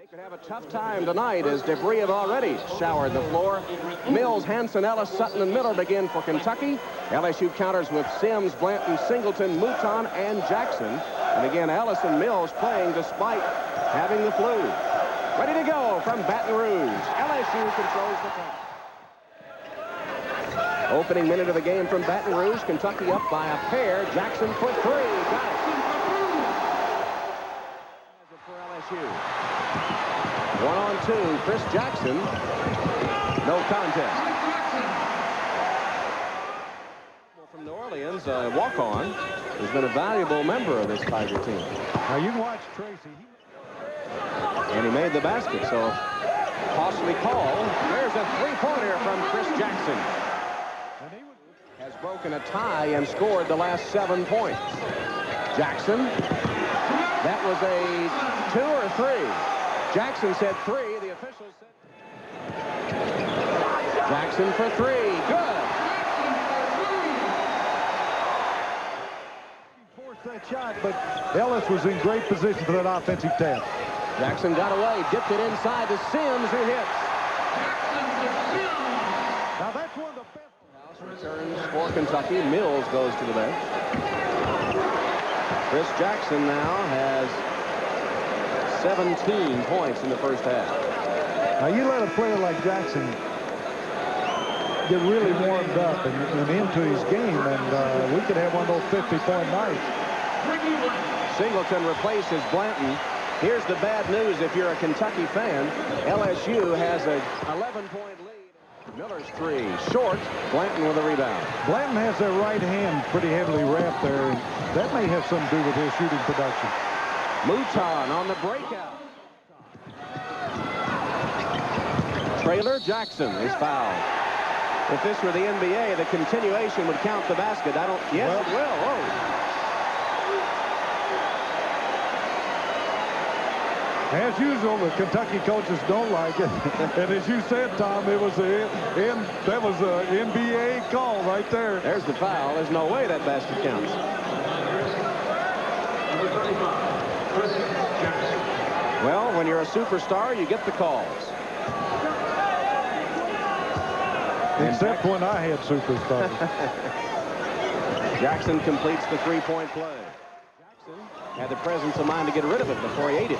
They could have a tough time tonight as debris have already showered the floor. Mills, Hanson, Ellis, Sutton, and Miller begin for Kentucky. LSU counters with Sims, Blanton, Singleton, Mouton, and Jackson. And again, Ellis and Mills playing despite having the flu. Ready to go from Baton Rouge. LSU controls the top. Opening minute of the game from Baton Rouge. Kentucky up by a pair. Jackson for three. Got it. For LSU. 1-on-2. Chris Jackson. No contest. From New Orleans, a walk-on, has been a valuable member of this Tiger team. Now you can watch Tracy. And he made the basket, so costly call. There's a three-pointer from Chris Jackson. Has broken a tie and scored the last 7 points. Jackson. That was a 2 or 3. Jackson said 3. The officials said Jackson for 3. Good. He forced that shot, but Ellis was in great position for that offensive tap. Jackson got away, dipped it inside to Sims, who hits. Now that's one of the best. House returns for Kentucky. Mills goes to the bench. Chris Jackson now has 17 points in the first half. Now you let a player like Jackson get really warmed up and into his game, and we could have one of those 50-point nights. Singleton replaces Blanton. Here's the bad news if you're a Kentucky fan. LSU has a 11-point lead. Miller's three short. Blanton with a rebound. Blanton has their right hand pretty heavily wrapped there, and that may have something to do with his shooting production. Mouton on the breakout. Traylor Jackson is fouled. If this were the NBA, the continuation would count the basket. I don't. Yes, well, it will. Oh. As usual, the Kentucky coaches don't like it. And as you said, Tom, that was an NBA call right there. There's the foul. There's no way that basket counts. Well, when you're a superstar, you get the calls. Except when I had superstars. Jackson completes the three-point play. Jackson had the presence of mind to get rid of it before he ate it.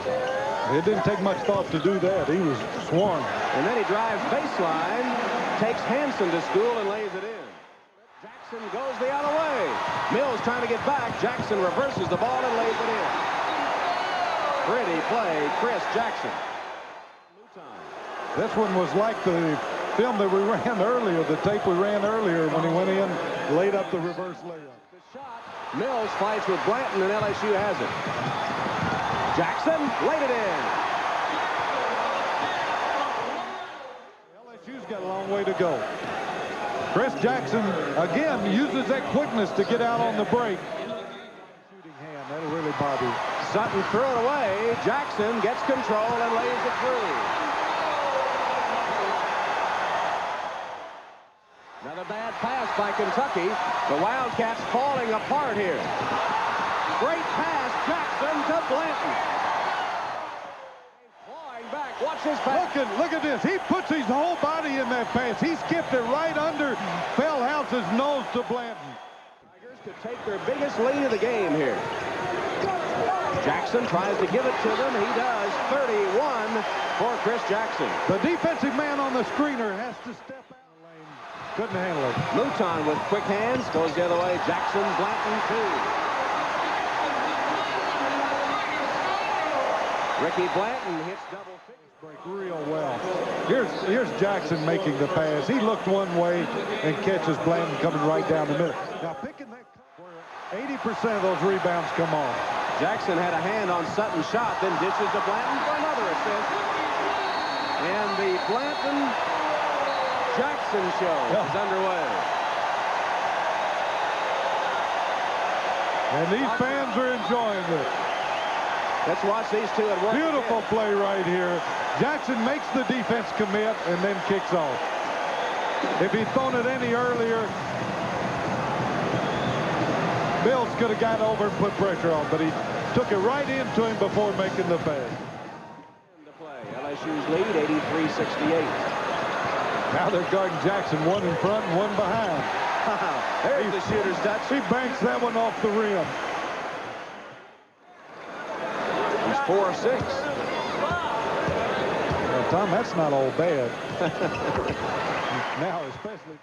It didn't take much thought to do that. He was swarmed. And then he drives baseline, takes Hanson to school and lays it in. Jackson goes the other way. Mills trying to get back. Jackson reverses the ball and lays it in. Pretty play, Chris Jackson. This one was like the film that we ran earlier, the tape we ran earlier when he went in, laid up the reverse layup. The shot. Mills fights with Blanton, and LSU has it. Jackson laid it in. LSU's got a long way to go. Chris Jackson, again, uses that quickness to get out on the break. Shooting hand, that'll really bother you. Sutton threw it away. Jackson gets control and lays it through. Another bad pass by Kentucky. The Wildcats falling apart here. Great pass, Jackson to Blanton. Flying back, watch his pass. Look at this. He puts his whole body in that pass. He skipped it right under Feldhouse's nose to Blanton. Tigers could take their biggest lead of the game here. Jackson tries to give it to them. He does. 31 for Chris Jackson. The defensive man on the screener has to step out. Couldn't handle it. Mouton with quick hands goes the other way. Jackson, Blanton, two. Ricky Blanton hits double figures. Break real well. Here's Jackson making the pass. He looked one way and catches Blanton coming right down the middle. Now picking that where 80% of those rebounds come off. Jackson had a hand on Sutton's shot, then dishes to Blanton for another assist. And the Blanton-Jackson show is underway. And these fans are enjoying this. Let's watch these two at work. Beautiful again. play right here. Jackson makes the defense commit and then kicks off. If he'd thrown it any earlier, Mills could have got over and put pressure on, but he took it right into him before making the pass. The play. LSU's lead, 83-68. Now they're guarding Jackson, one in front and one behind. There's the shooter's touch. He banks that one off the rim. He's 4 of 6. Well, Tom, that's not all bad. Now, especially...